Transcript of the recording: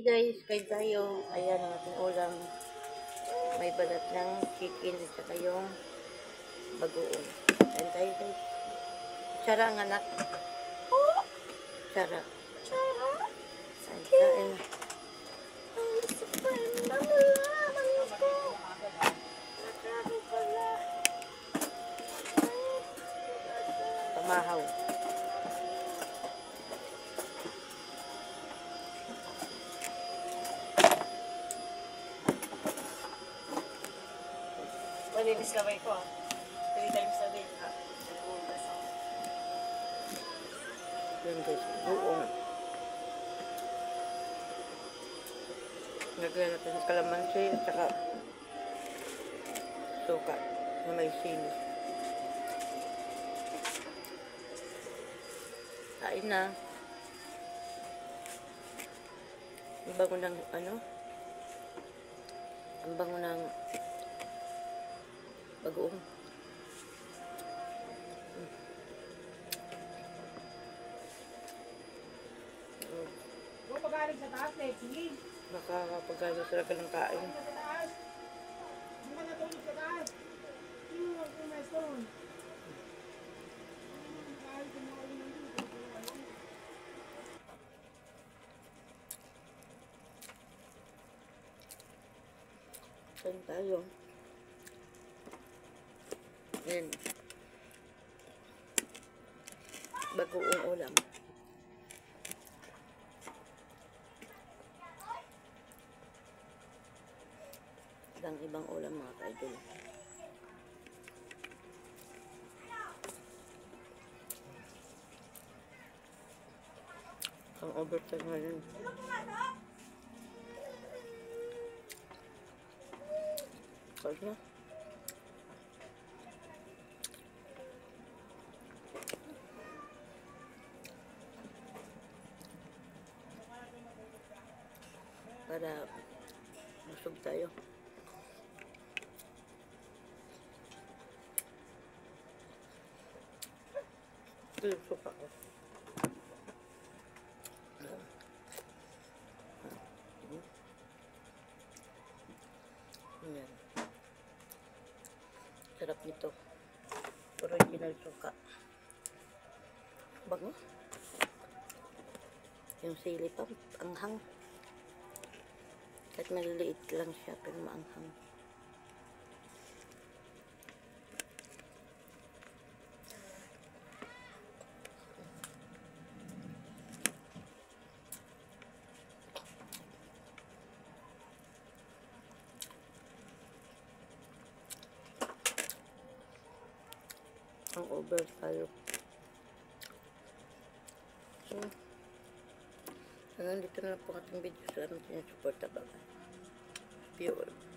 Guys, kay tayo, ayan ang ating ulam. May balat ng chicken at saka yung bagoong. Ayan tayo guys. Tsara ang anak. Tsara. Ayan, kain. Pamahaw. Malinis kamay ko 3 times a day. Yun guys, buong. Lagyan natin ng kalamansi at saka suka na may sili. Kain na. Ang bango ng ano? Ang bango ng bagoong. Kung pagaling sa taas, sige. Nakakapagano talaga ng kain. Sa taas. Hindi ka natulog sa taas. Yung stone. Saan tayo? Ayan. Bagoong ulam. Ang ibang ulam mga kaidol. Ang overtime ngayon. Kaya na. Para busog tayo. Ito yung suka ko. Ayan. Sarap nito. Original suka. Bango. Yung sili pa, anghang. Kahit maliliit lang siya, pero maanghang. Ang over tayo. So, hanggang dito na lang po ating video. Salamat sa inyong support. Bye-bye. Pure.